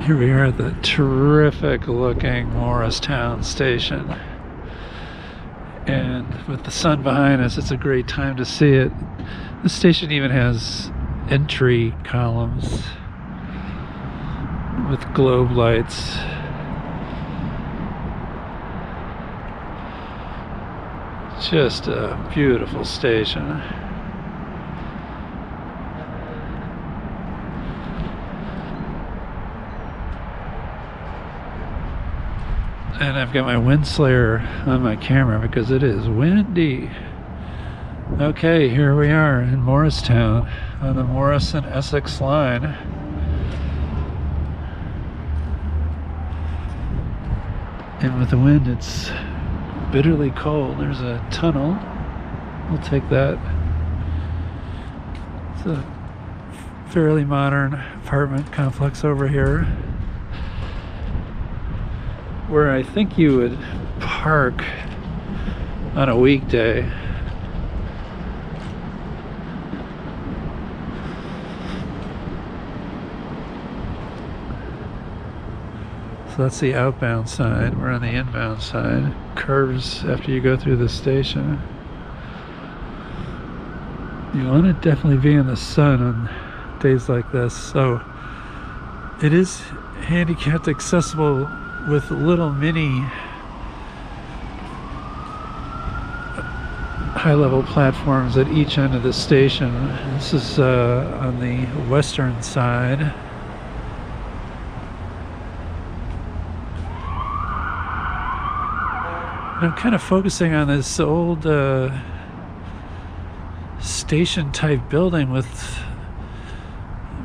Here we are at the terrific looking Morristown station. And with the sun behind us, it's a great time to see it. The station even has entry columns with globe lights. Just a beautiful station. And I've got my wind slayer on my camera because it is windy. Okay, here we are in Morristown on the Morristown Essex line. And with the wind, it's bitterly cold. There's a tunnel. We'll take that. It's a fairly modern apartment complex over here, where I think you would park on a weekday. So that's the outbound side. We're on the inbound side. Curves after you go through the station. You want to definitely be in the sun on days like this. So it is handicapped accessible with little mini high-level platforms at each end of the station. This is on the western side. And I'm kind of focusing on this old station-type building with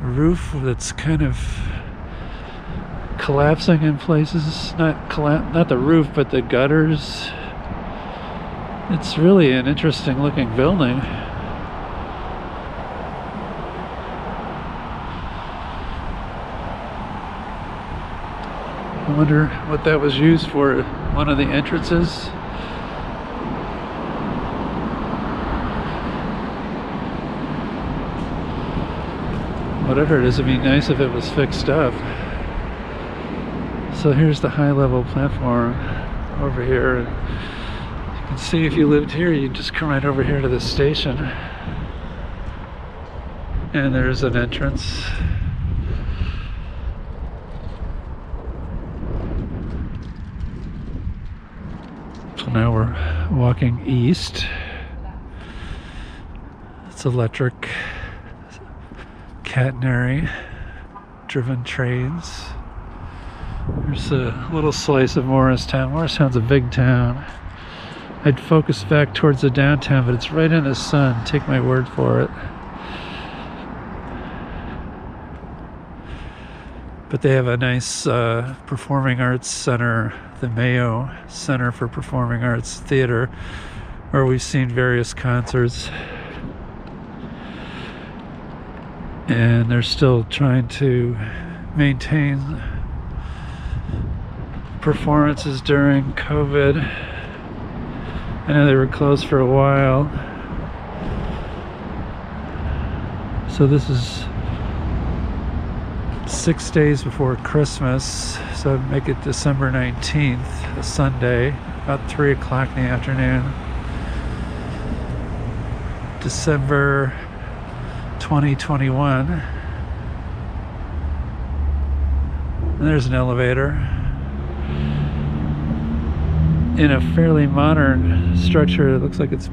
a roof that's kind of collapsing in places. Not the roof, but the gutters. It's really an interesting looking building. I wonder what that was used for. One of the entrances. Whatever it is, it'd be nice if it was fixed up. So here's the high-level platform over here. And you can see if you lived here, you'd just come right over here to the station. And there's an entrance. So now we're walking east. It's electric, catenary driven trains. There's a little slice of Morristown. Morristown's a big town. I'd focus back towards the downtown, but it's right in the sun. Take my word for it. But they have a nice performing arts center, the Mayo Center for Performing Arts Theater, where we've seen various concerts. And they're still trying to maintain performances during COVID. I know they were closed for a while. So this is 6 days before Christmas, so I'd make it December 19th, a Sunday, about 3 o'clock in the afternoon. December 2021. And there's an elevator in a fairly modern structure. It looks like it's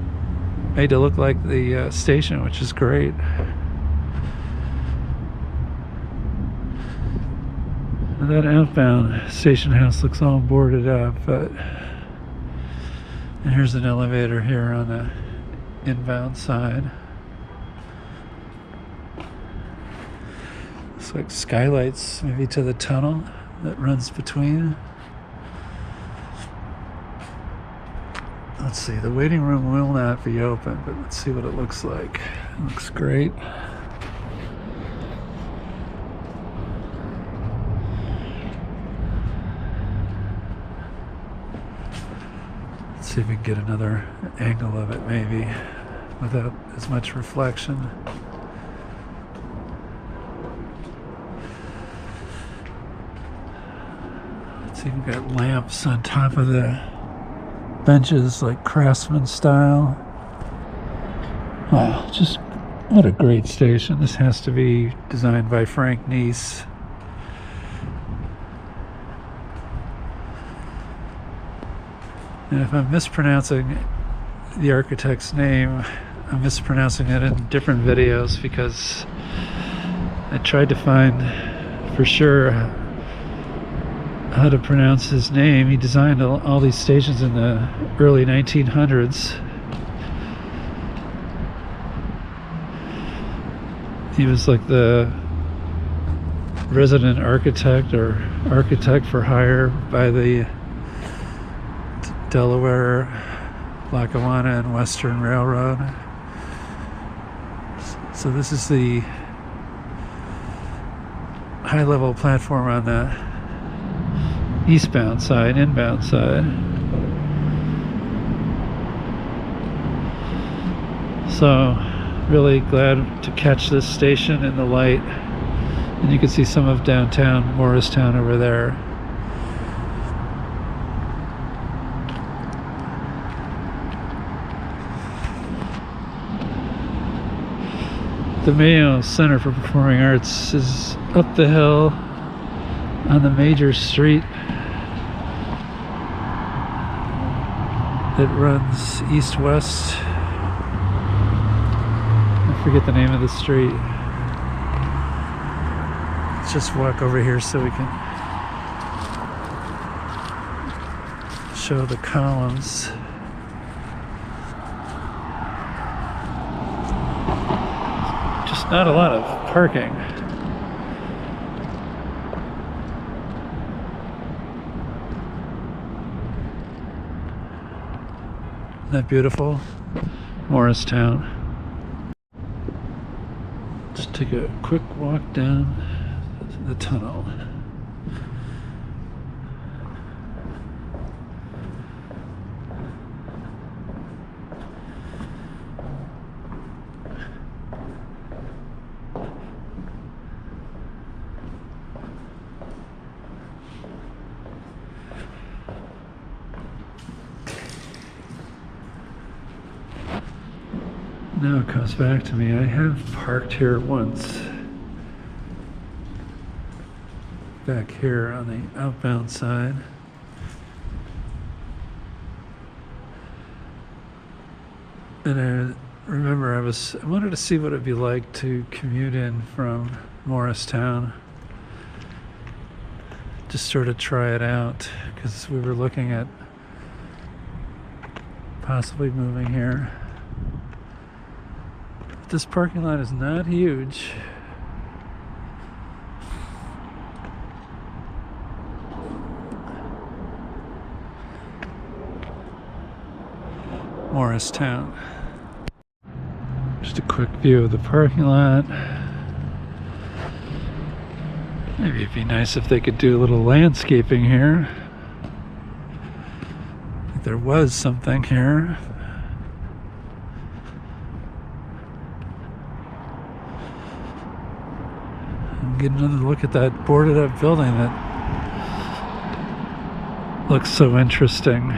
made to look like the station, which is great. And that outbound station house looks all boarded up, but and here's an elevator here on the inbound side. Looks like skylights maybe to the tunnel that runs between. Let's see, the waiting room will not be open, but let's see what it looks like. It looks great. Let's see if we can get another angle of it maybe without as much reflection. So you've got lamps on top of the benches, like craftsman style. Wow, just what a great station. This has to be designed by Frank Neese. And if I'm mispronouncing the architect's name, I'm mispronouncing it in different videos because I tried to find for sure how to pronounce his name. He designed all these stations in the early 1900s. He was like the resident architect or architect for hire by the Delaware, Lackawanna, and Western Railroad. So this is the high-level platform on the eastbound side, inbound side. So really glad to catch this station in the light, and you can see some of downtown Morristown over there. The Mayo Center for Performing Arts is up the hill on the major street that runs east-west. I forget the name of the street. Let's just walk over here so we can show the columns. Just not a lot of parking. Isn't that beautiful? Morristown. Just take a quick walk down the tunnel. Now it comes back to me. I have parked here once. Back here on the outbound side. And I remember I wanted to see what it'd be like to commute in from Morristown. Just sort of try it out, because we were looking at possibly moving here. This parking lot is not huge. Morristown. Just a quick view of the parking lot. Maybe it'd be nice if they could do a little landscaping here. I think there was something here. Get another look at that boarded up building that looks so interesting.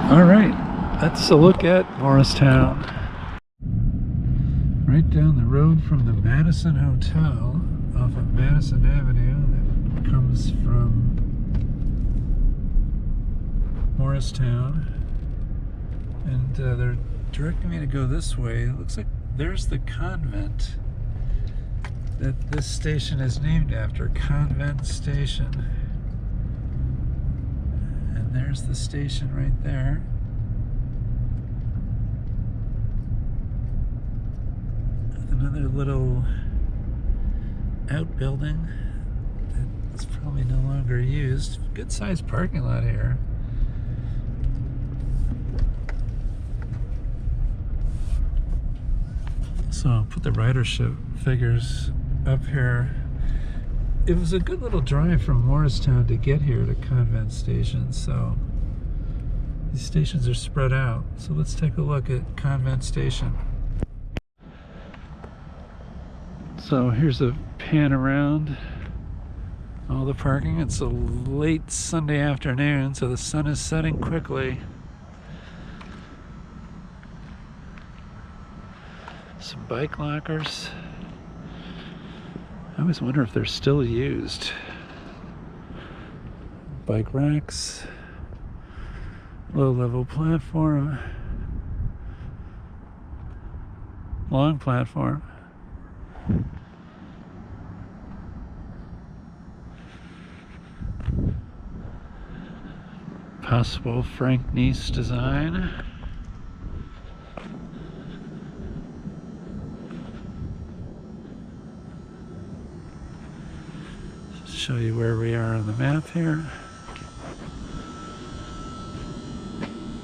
All right, that's a look at Morristown. Right down the road from the Madison Hotel off of Madison Avenue that comes from Morristown, and they're directing me to go this way. It looks like there's the convent that this station is named after, Convent Station. And there's the station right there. With another little outbuilding that's probably no longer used. Good sized parking lot here. So I'll put the ridership figures up here. It was a good little drive from Morristown to get here to Convent Station, so These stations are spread out. So let's take a look at Convent Station. So here's a pan around all the parking. It's a late Sunday afternoon, so the sun is setting quickly. Some bike lockers. I always wonder if they're still used. Bike racks. Low-level platform. Long platform. Possible Frank Nice design. Show you where we are on the map here.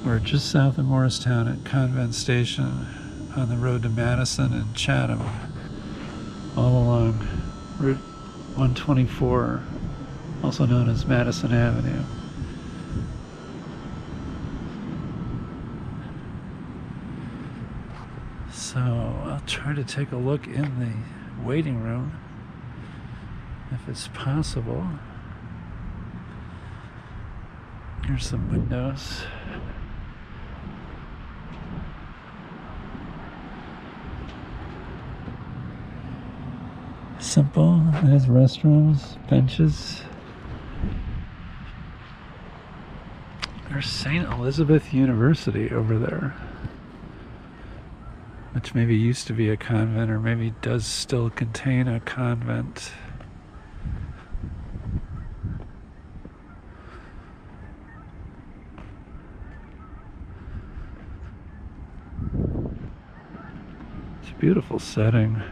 We're just south of Morristown at Convent Station on the road to Madison and Chatham, all along Route 124, also known as Madison Avenue. So I'll try to take a look in the waiting room if it's possible. Here's some windows. Simple. There's restrooms, benches. There's St. Elizabeth University over there, which maybe used to be a convent, or maybe does still contain a convent. It's a beautiful setting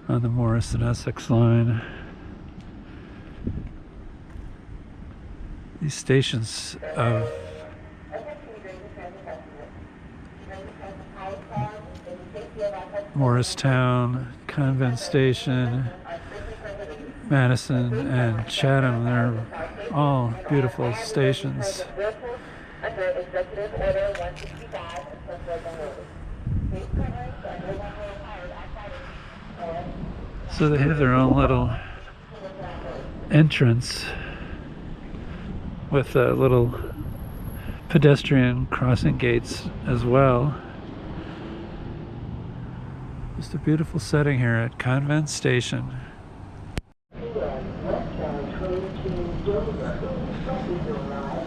on the Morristown and Essex line. These stations of Morristown, Convent Station, Madison, and Chatham, they're all beautiful stations. So they have their own little entrance with little pedestrian crossing gates as well. Just a beautiful setting here at Convent Station.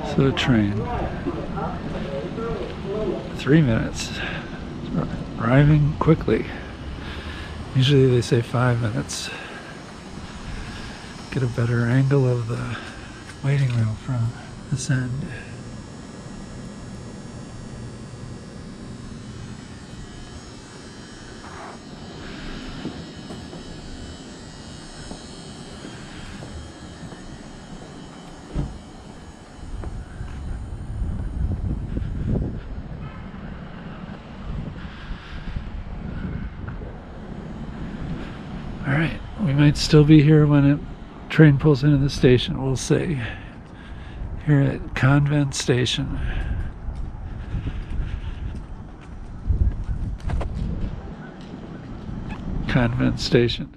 So the train, 3 minutes, arriving quickly. Usually they say 5 minutes. Get a better angle of the waiting room from this end. All right, we might still be here when a train pulls into the station, we'll see. Here at Convent Station. Convent Station.